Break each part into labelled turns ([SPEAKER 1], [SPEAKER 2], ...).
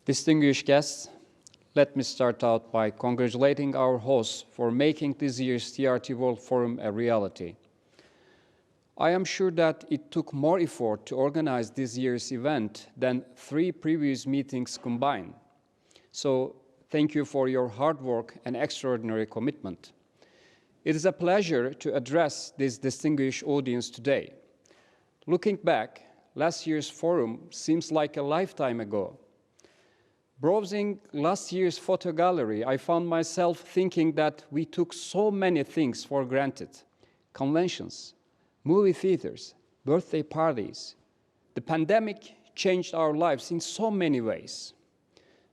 [SPEAKER 1] Distinguished guests, let me start out by congratulating our hosts for making this year's TRT World Forum a reality. I am sure that it took more effort to organize this year's event than 3 previous meetings combined. So thank you for your hard work and extraordinary commitment. It is a pleasure to address this distinguished audience today. Looking back, last year's forum seems like a lifetime ago. Browsing last year's photo gallery, I found myself thinking that we took so many things for granted. Conventions, movie theaters, birthday parties. The pandemic changed our lives in so many ways.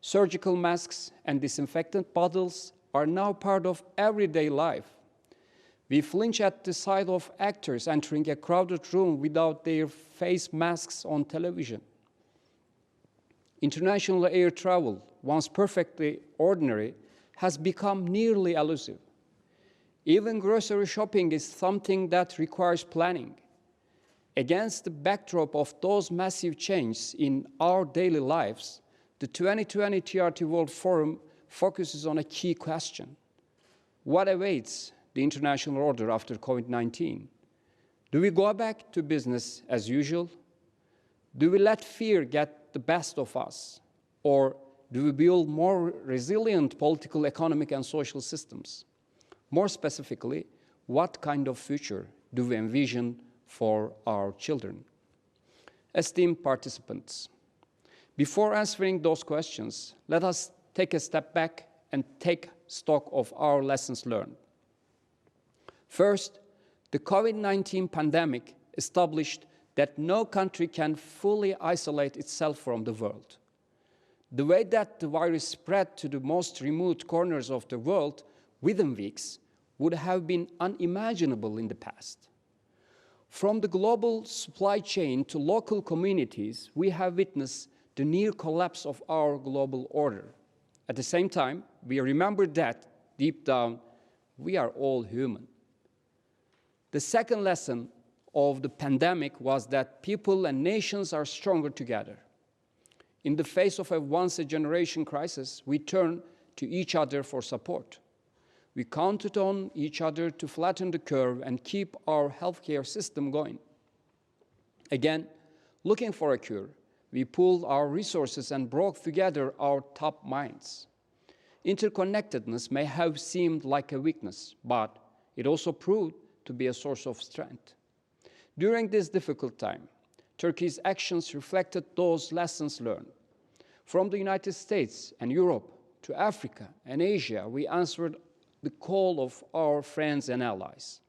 [SPEAKER 1] Surgical masks and disinfectant bottles are now part of everyday life. We flinch at the sight of actors entering a crowded room without their face masks on television. International air travel, once perfectly ordinary, has become nearly elusive. Even grocery shopping is something that requires planning. Against the backdrop of those massive changes in our daily lives, the 2020 TRT World Forum focuses on a key question. What awaits the international order after COVID-19? Do we go back to business as usual? Do we let fear get the best of us? Or do we build more resilient political, economic, and social systems? More specifically, what kind of future do we envision for our children? Esteemed participants, before answering those questions, let us take a step back and take stock of our lessons learned. First, the COVID-19 pandemic established that no country can fully isolate itself from the world. The way that the virus spread to the most remote corners of the world within weeks would have been unimaginable in the past. From the global supply chain to local communities, we have witnessed the near collapse of our global order. At the same time, we remember that, deep down, we are all human. The second lesson of the pandemic was that people and nations are stronger together. In the face of a once-a-generation crisis, we turn to each other for support. We counted on each other to flatten the curve and keep our healthcare system going. Again, looking for a cure, we pooled our resources and brought together our top minds. Interconnectedness may have seemed like a weakness, but it also proved to be a source of strength. During this difficult time, Turkey's actions reflected those lessons learned. From the United States and Europe to Africa and Asia, we answered the call of our friends and allies.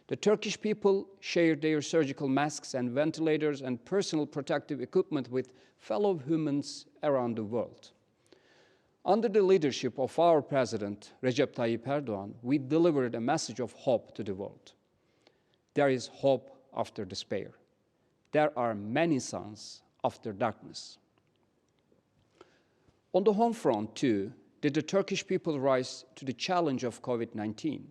[SPEAKER 1] The Turkish people shared their surgical masks and ventilators and personal protective equipment with fellow humans around the world. Under the leadership of our President, Recep Tayyip Erdogan, we delivered a message of hope to the world. There is hope after despair. There are many suns after darkness. On the home front, too, did the Turkish people rise to the challenge of COVID-19.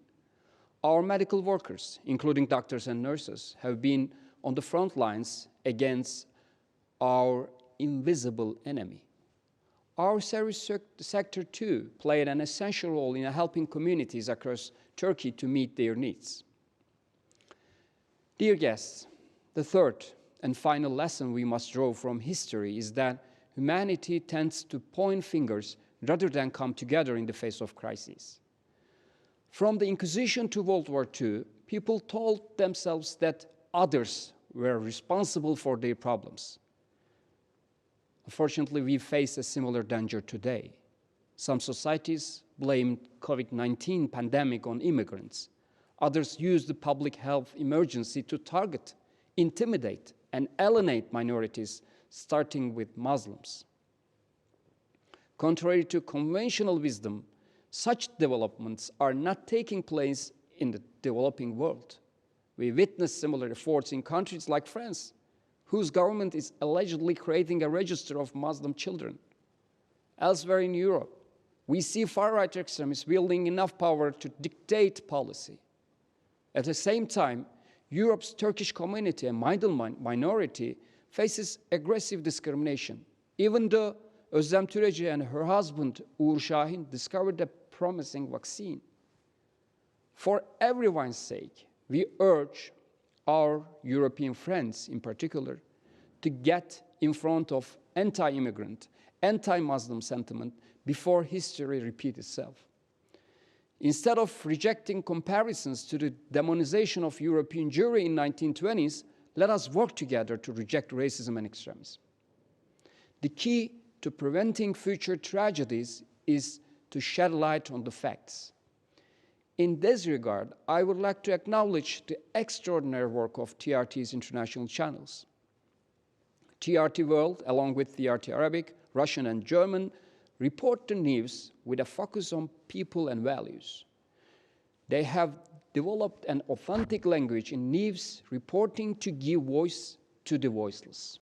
[SPEAKER 1] Our medical workers, including doctors and nurses, have been on the front lines against our invisible enemy. Our service sector, too, played an essential role in helping communities across Turkey to meet their needs. Dear guests, the third and final lesson we must draw from history is that humanity tends to point fingers rather than come together in the face of crises. From the Inquisition to World War II, people told themselves that others were responsible for their problems. Unfortunately, we face a similar danger today. Some societies blame COVID-19 pandemic on immigrants. Others use the public health emergency to target, intimidate, and alienate minorities, starting with Muslims. Contrary to conventional wisdom, such developments are not taking place in the developing world. We witness similar efforts in countries like France, whose government is allegedly creating a register of Muslim children. Elsewhere in Europe, we see far-right extremists wielding enough power to dictate policy. At the same time, Europe's Turkish community, a minority, faces aggressive discrimination, even though Özlem Türeci and her husband, Uğur Şahin, discovered a promising vaccine. For everyone's sake, we urge our European friends in particular to get in front of anti-immigrant, anti-Muslim sentiment before history repeats itself. Instead of rejecting comparisons to the demonization of European Jewry in 1920s, let us work together to reject racism and extremism. The key to preventing future tragedies is to shed light on the facts. In this regard, I would like to acknowledge the extraordinary work of TRT's international channels. TRT World, along with TRT Arabic, Russian, and German, report the news with a focus on people and values. They have developed an authentic language in news reporting to give voice to the voiceless.